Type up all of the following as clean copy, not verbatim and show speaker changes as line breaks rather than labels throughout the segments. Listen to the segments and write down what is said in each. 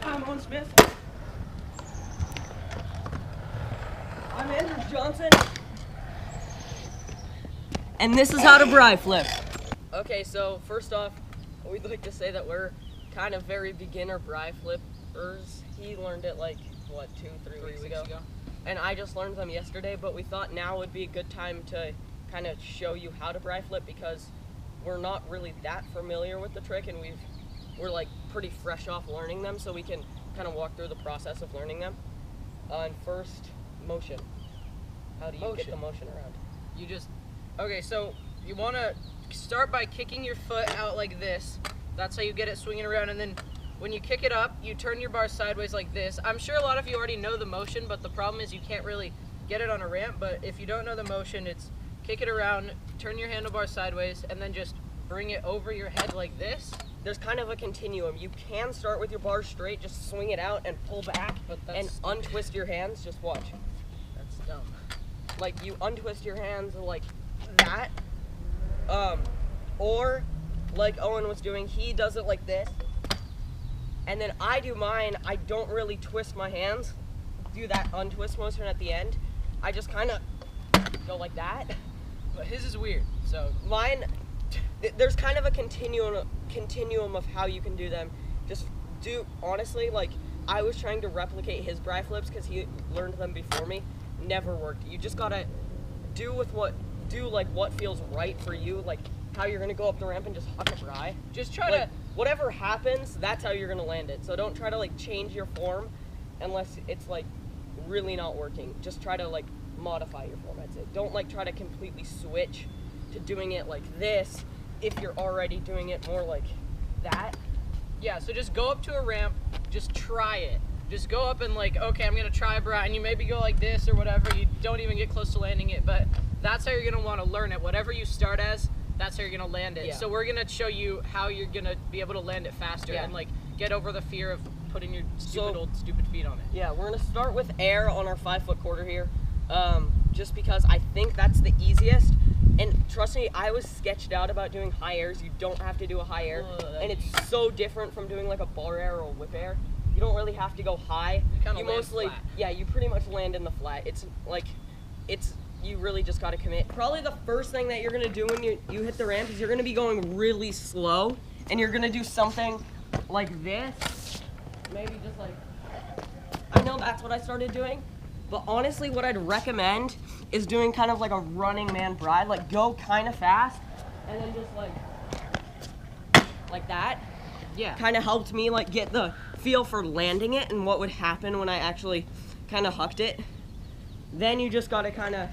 I'm Owen Smith. I'm Andrew Johnson. And this is how to bri flip. Okay, so first off, we'd like to say that we're kind of very beginner bri flippers. He learned it like, what, 2-3 weeks ago? And I just learned them yesterday, but we thought now would be a good time to kind of show you how to bri flip because we're not really that familiar with the trick and we're like pretty fresh off learning them, so we can kind of walk through the process of learning them. And first, motion. How do you get the motion around?
You just, okay, so you want to start by kicking your foot out like this. That's how you get it swinging around, and then when you kick it up, you turn your bar sideways like this. I'm sure a lot of you already know the motion, but the problem is you can't really get it on a ramp. But if you don't know the motion, it's kick it around, turn your handlebar sideways, and then just bring it over your head like this.
There's kind of a continuum. You can start with your bar straight, just swing it out and pull back and untwist your hands. Just watch.
That's dumb.
Like you untwist your hands like that, or like Owen was doing, he does it like this. And then I do mine, I don't really twist my hands, do that untwist motion at the end. I just kind of go like that.
But his is weird, so.
Mine, there's kind of a continuum of how you can do them. Just do, honestly, like, I was trying to replicate his bri flips because he learned them before me. Never worked. You just gotta do what feels right for you, like how you're gonna go up the ramp and just huck a bri.
Just try
to, whatever happens, that's how you're gonna land it. So don't try to like change your form unless it's like really not working. Just try to like modify your form, that's it. Don't like try to completely switch to doing it like this if you're already doing it more like that.
Yeah, so just go up to a ramp, just try it. Just go up and like, okay, I'm gonna try a bri, and you maybe go like this or whatever. You don't even get close to landing it, but that's how you're gonna wanna learn it. Whatever you start as, that's how you're gonna land it.
Yeah.
So we're gonna show you how you're gonna be able to land it faster and like get over the fear of putting your stupid feet on it.
Yeah, we're gonna start with air on our 5-foot quarter here, just because I think that's the easiest. And trust me, I was sketched out about doing high airs. You don't have to do a high air, and it's so different from doing like a bar air or a whip air. You don't really have to go high.
You
mostly,
flat.
Yeah, you pretty much land in the flat. It's like, you really just gotta commit. Probably the first thing that you're gonna do when you hit the ramp is you're gonna be going really slow, and you're gonna do something like this. Maybe just like, I know that's what I started doing, but honestly what I'd recommend is doing kind of like a running man bri, like go kind of fast, and then just like that.
Yeah.
Kind of helped me like get the feel for landing it and what would happen when I actually kind of hucked it. Then you just gotta kind of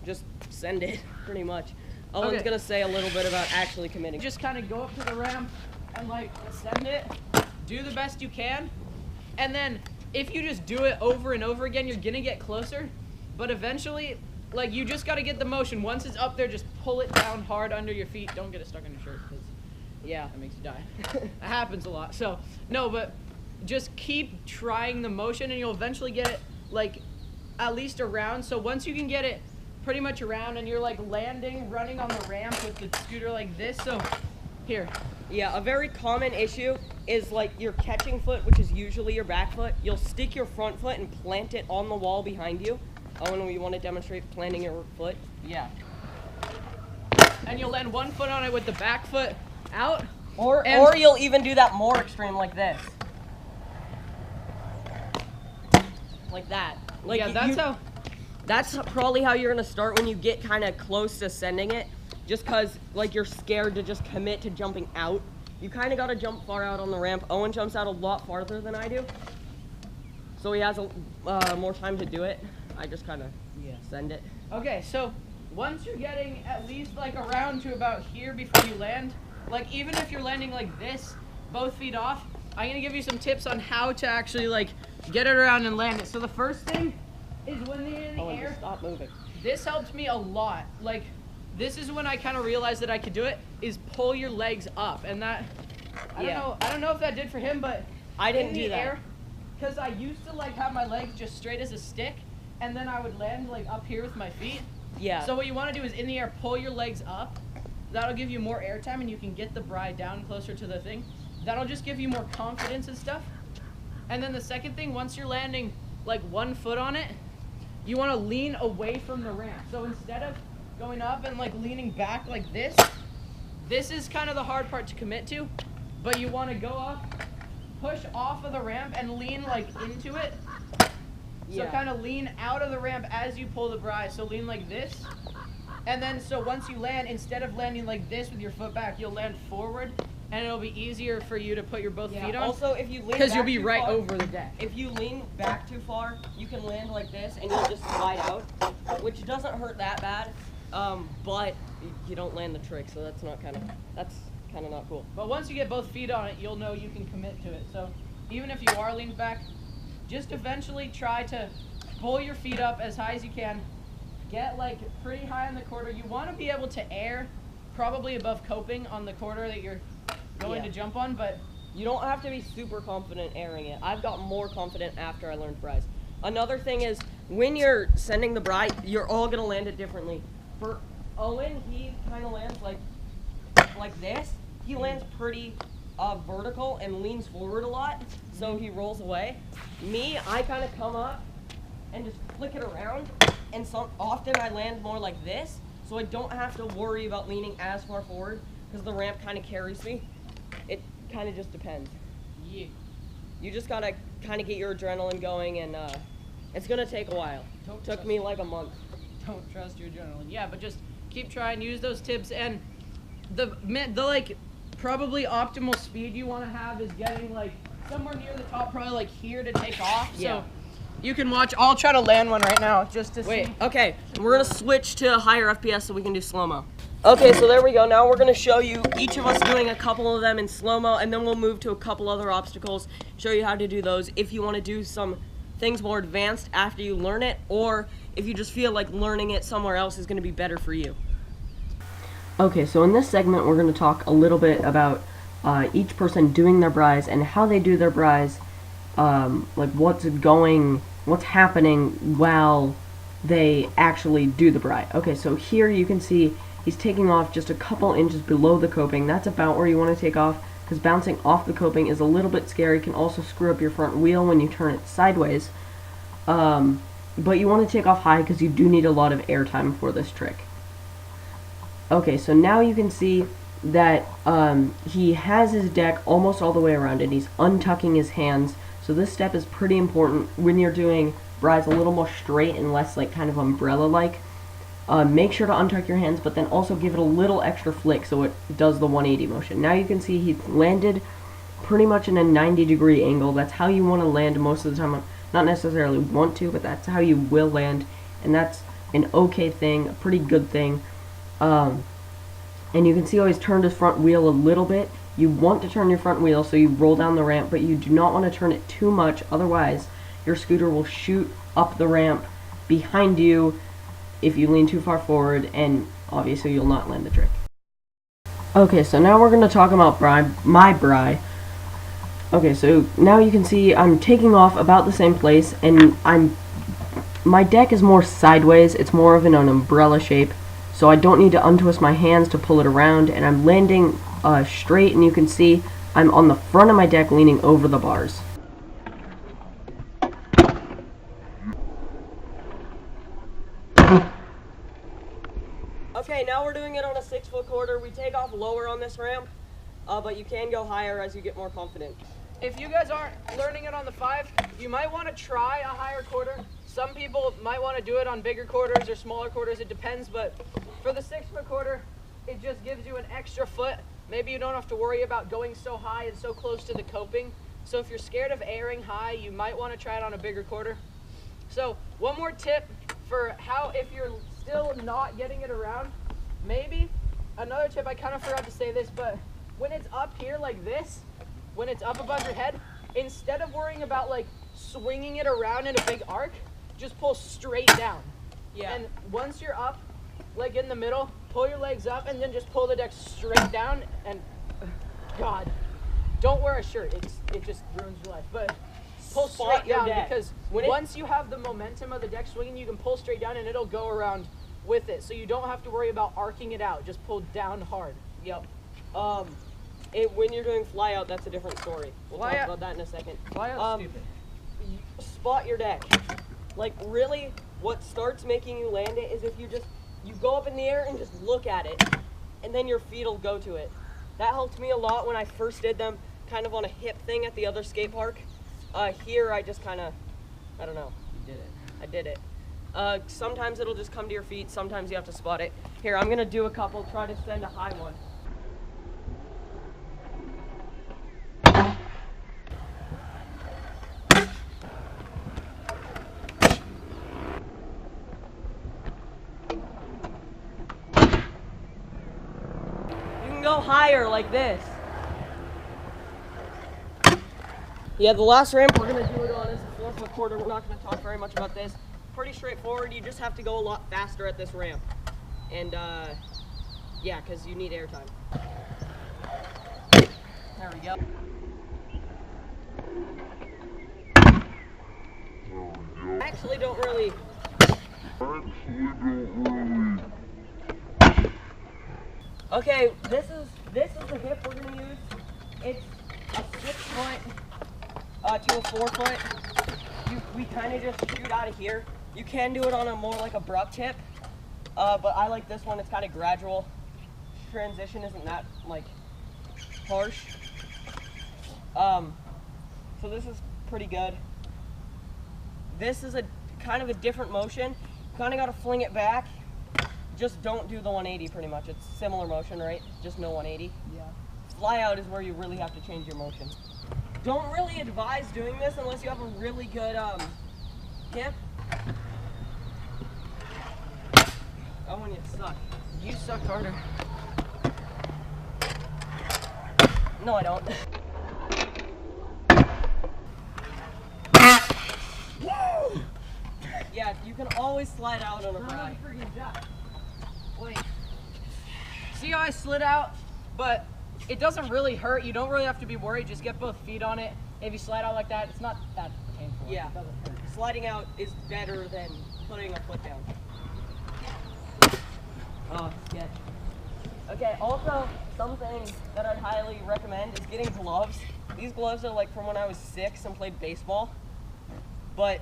just send it, pretty much. Owen's gonna say a little bit about actually committing.
Just kind of go up to the ramp and like send it, do the best you can, and then if you just do it over and over again, you're gonna get closer, but eventually, like, you just gotta get the motion. Once it's up there, just pull it down hard under your feet. Don't get it stuck in your shirt, because yeah, that makes you die. It happens a lot. So no, but just keep trying the motion and you'll eventually get it like at least around. So once you can get it pretty much around and you're like landing, running on the ramp with the scooter like this. So here.
Yeah, a very common issue is like your catching foot, which is usually your back foot. You'll stick your front foot and plant it on the wall behind you. Owen, you want to demonstrate planting your foot?
Yeah. And you'll land one foot on it with the back foot out.
Or you'll even do that more extreme like this. Like that. Like
yeah,
that's probably how you're gonna start when you get kind of close to sending it. Just cause like you're scared to just commit to jumping out. You kind of gotta jump far out on the ramp. Owen jumps out a lot farther than I do. So he has more time to do it. I just kind of send it.
Okay, so once you're getting at least like around to about here before you land, like even if you're landing like this, both feet off, I'm gonna give you some tips on how to actually like get it around and land it. So the first thing is when they're in the air.
Just stop moving.
This helped me a lot. Like this is when I kind of realized that I could do it, is pull your legs up. And that, I don't know if that did for him, but
I didn't do that.
Because I used to like have my legs just straight as a stick, and then I would land like up here with my feet.
Yeah.
So what you want to do is in the air, pull your legs up. That'll give you more air time and you can get the bri down closer to the thing. That'll just give you more confidence and stuff. And then the second thing, once you're landing like 1 foot on it, you want to lean away from the ramp. So instead of going up and like leaning back like this is kind of the hard part to commit to, but you want to go up, push off of the ramp and lean like into it. So kind of lean out of the ramp as you pull the bri. So lean like this. And then so once you land, instead of landing like this with your foot back, you'll land forward and it'll be easier for you to put your both feet on.
Also, if you lean
because you'll be
too
right
far,
over the deck.
If you lean back too far, you can land like this and you'll just slide out, which doesn't hurt that bad. But you don't land the trick, so that's kind of not cool.
But once you get both feet on it, you'll know you can commit to it. So even if you are leaned back, just eventually try to pull your feet up as high as you can. Get like pretty high on the quarter. You want to be able to air probably above coping on the quarter that you're going to jump on, but
you don't have to be super confident airing it. I've got more confident after I learned bris. Another thing is, when you're sending the bri, you're all gonna land it differently. For Owen, he kind of lands like this. He lands pretty vertical and leans forward a lot, so he rolls away. Me, I kind of come up and just flick it around, and often I land more like this, so I don't have to worry about leaning as far forward because the ramp kind of carries me. It kind of just depends.
Yeah.
You just gotta kind of get your adrenaline going, and it's gonna take a while. Took me like a month.
Don't trust your adrenaline. Yeah, but just keep trying, use those tips, and the like probably optimal speed you want to have is getting like somewhere near the top, probably like here to take off.
Yeah.
So you can watch. I'll try to land one right now just to
Wait,
see.
okay, we're gonna switch to higher FPS so we can do slow-mo. Okay, so there we go. Now we're gonna show you each of us doing a couple of them in slow-mo, and then we'll move to a couple other obstacles, show you how to do those if you want to do some things more advanced after you learn it, or if you just feel like learning it somewhere else is gonna be better for you. Okay, so in this segment we're gonna talk a little bit about each person doing their bris and how they do their bris, like what's happening while they actually do the bri. Okay, so here you can see he's taking off just a couple inches below the coping. That's about where you want to take off, because bouncing off the coping is a little bit scary. It can also screw up your front wheel when you turn it sideways. But you want to take off high because you do need a lot of airtime for this trick. Okay, so now you can see that he has his deck almost all the way around and he's untucking his hands. So this step is pretty important when you're doing bris a little more straight and less like kind of umbrella-like. Make sure to untuck your hands, but then also give it a little extra flick so it does the 180 motion. Now you can see he landed pretty much in a 90-degree angle. That's how you want to land most of the time. Not necessarily want to, but that's how you will land, and that's an okay thing, a pretty good thing. And you can see how he's turned his front wheel a little bit. You want to turn your front wheel so you roll down the ramp, but you do not want to turn it too much, otherwise your scooter will shoot up the ramp behind you if you lean too far forward, and obviously you'll not land the trick. Okay, so now we're going to talk about my bri. Okay, so now you can see I'm taking off about the same place, and my deck is more sideways. It's more of an umbrella shape, so I don't need to untwist my hands to pull it around, and I'm landing straight, and you can see I'm on the front of my deck leaning over the bars. Okay, now we're doing it on a 6-foot quarter. We take off lower on this ramp, but you can go higher as you get more confident.
If you guys aren't learning it on the 5, you might want to try a higher quarter. Some people might want to do it on bigger quarters or smaller quarters, it depends, but for the 6-foot quarter, it just gives you an extra foot. Maybe you don't have to worry about going so high and so close to the coping. So if you're scared of airing high, you might want to try it on a bigger quarter. So one more tip for how, if you're still not getting it around, maybe another tip, I kind of forgot to say this, but when it's up here like this, when it's up above your head, instead of worrying about like swinging it around in a big arc, just pull straight down.
Yeah.
And once you're up, like in the middle, pull your legs up and then just pull the deck straight down. And God, don't wear a shirt. It just ruins your life. But pull straight down, because once you have the momentum of the deck swinging, you can pull straight down and it'll go around with it. So you don't have to worry about arcing it out. Just pull down hard.
Yep. when you're doing fly out, that's a different story. We'll talk about that in a second.
Fly out's stupid.
Spot your deck. Like really, what starts making you land it is if you go up in the air and just look at it, and then your feet will go to it. That helped me a lot when I first did them, kind of on a hip thing at the other skate park. Here I just kind of, I don't know.
You did it.
I did it. Sometimes it'll just come to your feet. Sometimes you have to spot it. Here, I'm gonna do a couple. Try to send a high one. You can go higher like this. Yeah, the last ramp we're gonna do it on is a 4-foot quarter. We're not gonna talk very much about this. Pretty straightforward. You just have to go a lot faster at this ramp. And yeah, because you need airtime. There we go. I actually don't really. Okay, this is the hip we're gonna use. It's a 6-foot to a 4-foot. We kind of just shoot out of here. You can do it on a more like abrupt hip, but I like this one. It's kind of gradual. Transition isn't that like harsh. So this is pretty good. This is a kind of a different motion. Kind of got to fling it back. Just don't do the 180 pretty much. It's similar motion, right? Just no 180.
Yeah.
Fly out is where you really have to change your motion. Don't really advise doing this unless you have a really good hip. Oh, when you suck.
You suck harder.
No, I don't. Yeah, you can always slide out on a ride.
Wait. See how I slid out? But it doesn't really hurt. You don't really have to be worried. Just get both feet on it. If you slide out like that, it's not that painful.
Yeah.
It doesn't hurt.
Sliding out is better than putting a foot down. Oh, sketch. Okay, also, something that I'd highly recommend is getting gloves. These gloves are like from when I was 6 and played baseball, but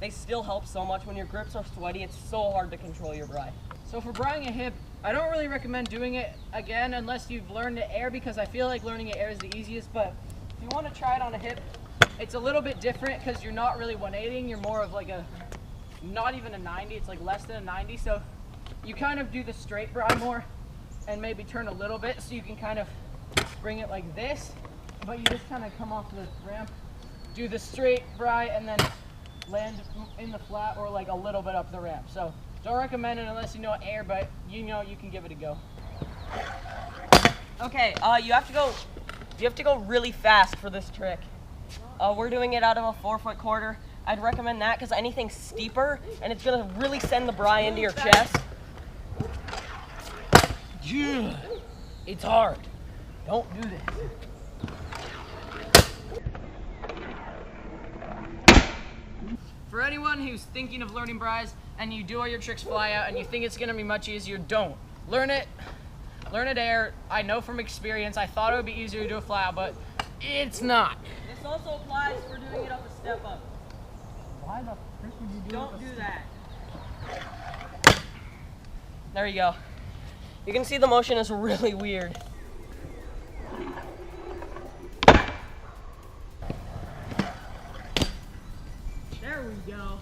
they still help so much. When your grips are sweaty, it's so hard to control your bri.
So for brying a hip, I don't really recommend doing it again unless you've learned to air, because I feel like learning to air is the easiest, but if you want to try it on a hip, it's a little bit different because you're not really 180ing, you're more of like a, not even a 90, it's like less than a 90, so you kind of do the straight bri more and maybe turn a little bit so you can kind of bring it like this, but you just kind of come off the ramp, do the straight bri, and then land in the flat or like a little bit up the ramp. So don't recommend it unless you know air, but you know you can give it a go.
Okay, you have to go really fast for this trick. We're doing it out of a 4-foot quarter. I'd recommend that because anything steeper and it's gonna really send the bri into your chest.
Yeah, it's hard. Don't do this. For anyone who's thinking of learning bris and you do all your tricks fly out and you think it's gonna be much easier, don't. Learn it air. I know from experience, I thought it would be easier to do a fly out, but it's not.
This also applies for doing it up a step up.
Why the frick would you do
Don't do that. There you go. You can see the motion is really weird. There we go.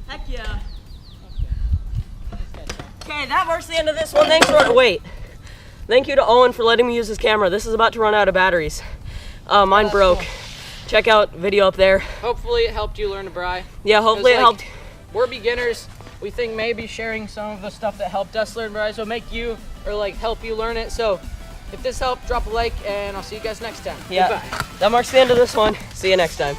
Heck yeah. Okay, that marks the end of this one. Thank you to Owen for letting me use his camera. This is about to run out of batteries. Mine broke. Cool. Check out video up there.
Hopefully it helped you learn to bri.
Yeah, hopefully it helped.
We're beginners. We think maybe sharing some of the stuff that helped us learn bri will make you, or like help you learn it. So if this helped, drop a like and I'll see you guys next time.
Yeah.
Goodbye.
That marks the end of this one. See you next time.